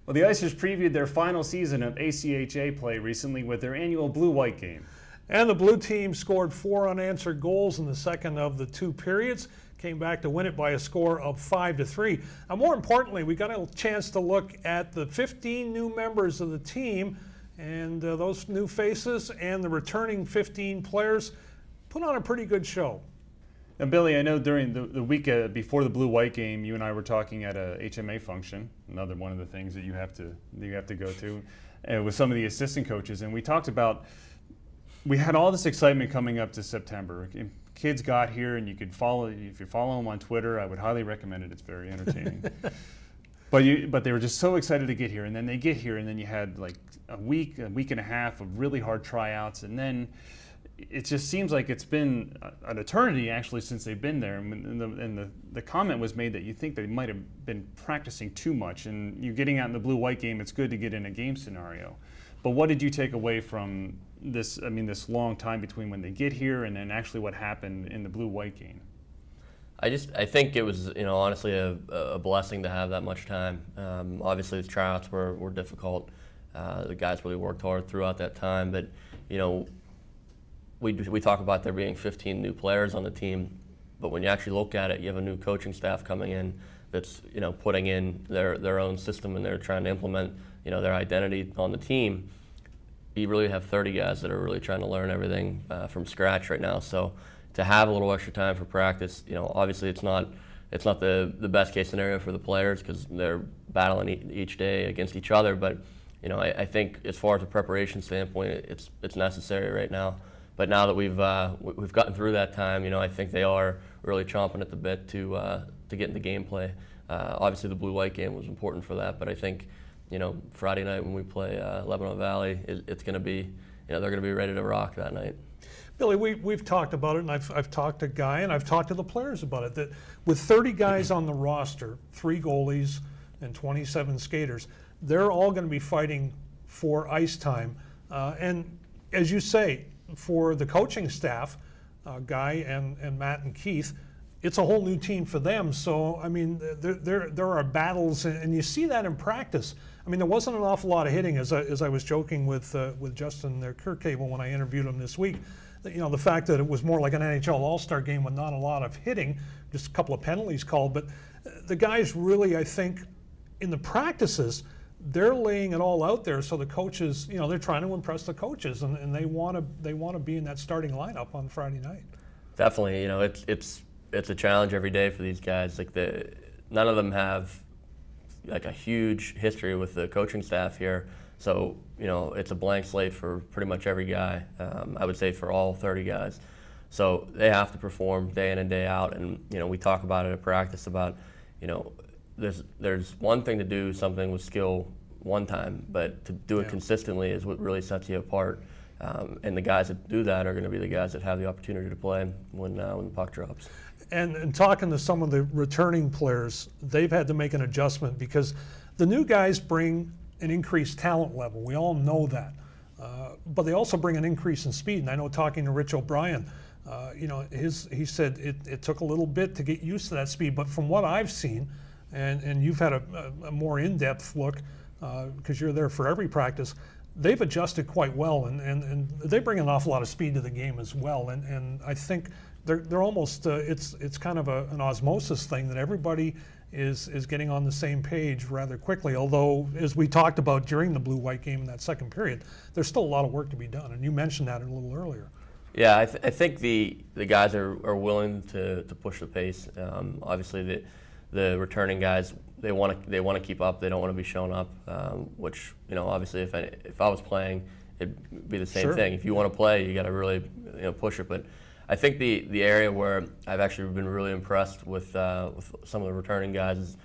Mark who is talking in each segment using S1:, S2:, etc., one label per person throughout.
S1: Well, the Icers previewed their final season of ACHA play recently with their annual Blue-White game.
S2: And the blue team scored 4 unanswered goals in the second of the 2 periods. Came back to win it by a score of 5-3. Now, more importantly, we got a chance to look at the 15 new members of the team, and those new faces and the returning 15 players put on a pretty good show.
S1: Now, Billy, I know during the week before the Blue-White game, you and I were talking at a HMA function, another one of the things that you have to go to, with some of the assistant coaches, and we talked about, we had all this excitement coming up to September. Kids got here, and you could follow, if you follow them on Twitter, I would highly recommend it. It's very entertaining. But they were just so excited to get here, and then they get here, and then you had like a week and a half of really hard tryouts, and then it just seems like it's been an eternity actually since they've been there. And the comment was made that you think they might have been practicing too much. And you getting out in the Blue-White game, it's good to get in a game scenario. But what did you take away from this? I mean, this long time between when they get here and then actually what happened in the Blue-White game?
S3: I think it was, honestly a blessing to have that much time. Obviously, the tryouts were difficult. The guys really worked hard throughout that time, but we talk about there being 15 new players on the team, but when you actually look at it, you have a new coaching staff coming in that's putting in their own system, and they're trying to implement their identity on the team. You really have 30 guys that are really trying to learn everything from scratch right now. So to have a little extra time for practice, obviously it's not the best case scenario for the players because they're battling each day against each other. But I think as far as a preparation standpoint, it's necessary right now. But now that we've gotten through that time, I think they are really chomping at the bit to get into gameplay. Obviously, the Blue-White game was important for that, but I think Friday night when we play Lebanon Valley, it's going to be they're going to be ready to rock that night.
S2: Billy, we've talked about it, and I've talked to Guy and I've talked to the players about it. That with 30 guys on the roster, 3 goalies and 27 skaters, they're all going to be fighting for ice time. And as you say, for the coaching staff, Guy and Matt and Keith, it's a whole new team for them. So I mean, there are battles, and you see that in practice. I mean, there wasn't an awful lot of hitting, as I was joking with Justin Kirkable when I interviewed him this week. The fact that it was more like an NHL All-Star game with not a lot of hitting, just a couple of penalties called. But the guys really, I think, in the practices, they're laying it all out there, so the coaches, they're trying to impress the coaches, and they want to be in that starting lineup on Friday night. Definitely,
S3: it's a challenge every day for these guys. Like none of them have like a huge history with the coaching staff here, so it's a blank slate for pretty much every guy. I would say for all 30 guys, so they have to perform day in and day out. And we talk about it at practice about there's one thing to do something with skill one time, but to do it consistently is what really sets you apart. And the guys that do that are going to be the guys that have the opportunity to play when the puck drops.
S2: And talking to some of the returning players, they've had to make an adjustment because the new guys bring an increased talent level. We all know that. But they also bring an increase in speed. And I know talking to Rich O'Brien, he said it took a little bit to get used to that speed. But from what I've seen, and you've had a more in-depth look because you're there for every practice, they've adjusted quite well, and they bring an awful lot of speed to the game as well. And I think they're almost it's kind of an osmosis thing that everybody is getting on the same page rather quickly. Although, as we talked about during the Blue-White game in that second period, there's still a lot of work to be done, and you mentioned that a little earlier.
S3: Yeah, I think the guys are willing to push the pace. Obviously, the returning guys, they want to keep up. They don't want to be shown up. Which obviously, if I was playing, it'd be the same thing. If you want to play, you got to really push it. But I think the area where I've actually been really impressed with some of the returning guys is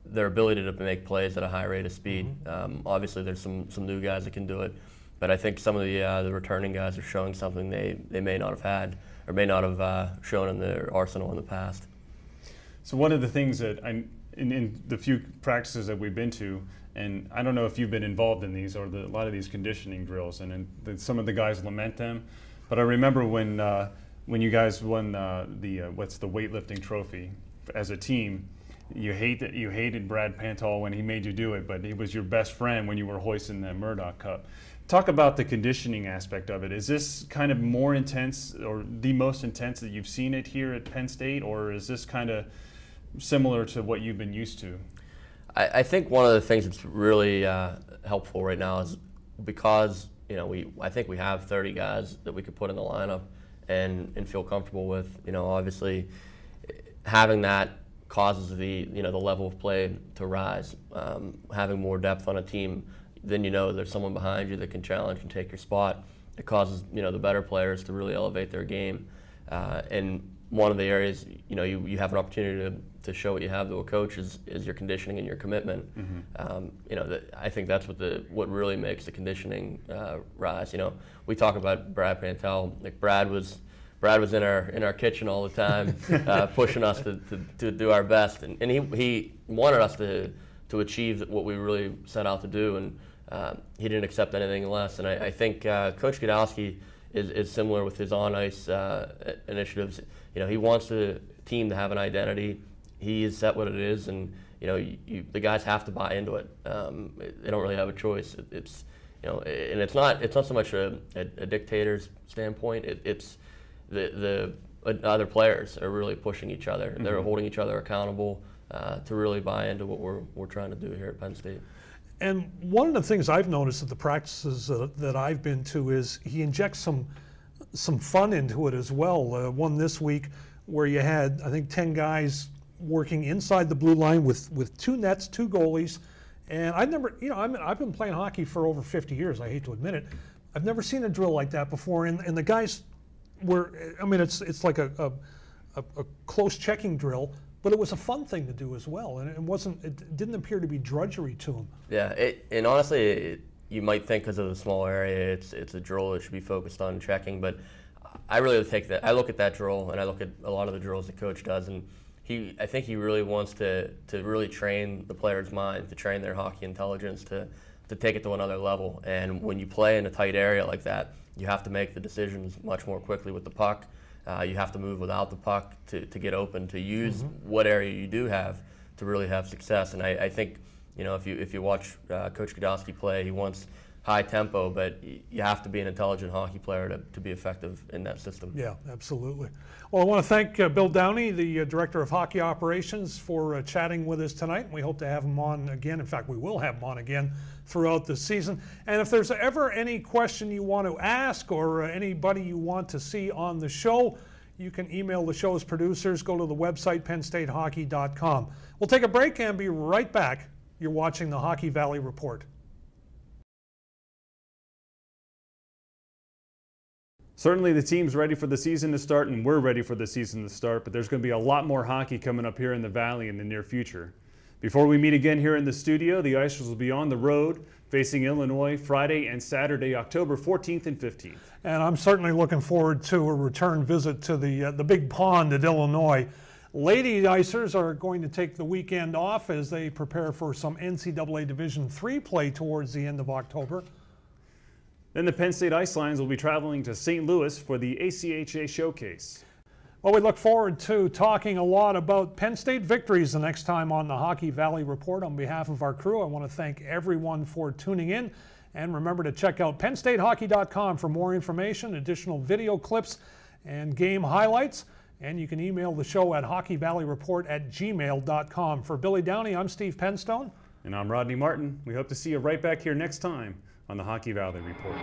S3: their ability to make plays at a high rate of speed. Obviously, there's some new guys that can do it, but I think some of the returning guys are showing something they may not have had or may not have shown in their arsenal in the past.
S1: So one of the things that in the few practices that we've been to, and I don't know if you've been involved in these or a lot of these conditioning drills, and some of the guys lament them, but I remember when you guys won the weightlifting trophy as a team, you hated Brad Pantall when he made you do it, but he was your best friend when you were hoisting that Murdoch Cup. Talk about the conditioning aspect of it. Is this kind of more intense, or the most intense that you've seen it here at Penn State, or is this kind of similar to what you've been used to?
S3: I think one of the things that's really helpful right now is because I think we have 30 guys that we could put in the lineup and feel comfortable with. Obviously, having that causes the level of play to rise. Having more depth on a team, then there's someone behind you that can challenge and take your spot. It causes the better players to really elevate their game. And one of the areas you have an opportunity to show what you have to a coach is your conditioning and your commitment. I think that's what really makes the conditioning rise. We talk about Brad Pantall. Like Brad was in our kitchen all the time, pushing us to do our best, and he wanted us to achieve what we really set out to do, and he didn't accept anything less. And I think Coach Gadowsky is similar with his on-ice initiatives. He wants the team to have an identity. He is set what it is, and the guys have to buy into it. They don't really have a choice. It's and it's not so much a dictator's standpoint. It's the other players are really pushing each other. Mm-hmm. They're holding each other accountable to really buy into what we're trying to do here at Penn State.
S2: And one of the things I've noticed at the practices that I've been to is he injects some fun into it as well. One this week where you had, I think, 10 guys working inside the blue line with 2 nets, 2 goalies. And I've never, I've been playing hockey for over 50 years. I hate to admit it. I've never seen a drill like that before. And the guys were, it's like a close checking drill, but it was a fun thing to do as well. And it didn't appear to be drudgery to them.
S3: Yeah, and honestly, you might think because of the small area, it's a drill that should be focused on checking, but I really take that. I look at that drill, and I look at a lot of the drills the coach does, and I think he really wants to really train the player's mind, to train their hockey intelligence, to take it to another level. And when you play in a tight area like that, you have to make the decisions much more quickly with the puck. You have to move without the puck to get open, to use what area you do have to really have success. And I think if you watch Coach Gadowsky play, he wants high tempo, but you have to be an intelligent hockey player to be effective in that system.
S2: Yeah, absolutely. Well, I want to thank Bill Downey, the Director of Hockey Operations, for chatting with us tonight. We hope to have him on again. In fact, we will have him on again throughout the season. And if there's ever any question you want to ask or anybody you want to see on the show, you can email the show's producers. Go to the website, PennStateHockey.com. We'll take a break and be right back. You're watching the Hockey Valley Report.
S1: Certainly the team's ready for the season to start, and we're ready for the season to start, but there's going to be a lot more hockey coming up here in the Valley in the near future. Before we meet again here in the studio, the Icers will be on the road facing Illinois Friday and Saturday, October 14th and 15th. And
S2: I'm certainly looking forward to a return visit to the big pond at Illinois. Lady Icers are going to take the weekend off as they prepare for some NCAA Division III play towards the end of October.
S1: Then the Penn State Ice Lions will be traveling to St. Louis for the ACHA Showcase.
S2: Well, we look forward to talking a lot about Penn State victories the next time on the Hockey Valley Report. On behalf of our crew, I want to thank everyone for tuning in. And remember to check out PennStateHockey.com for more information, additional video clips, and game highlights. And you can email the show at hockeyvalleyreport@gmail.com. For Billy Downey, I'm Steve Penstone.
S1: And I'm Rodney Martin. We hope to see you right back here next time on the Hockey Valley Report.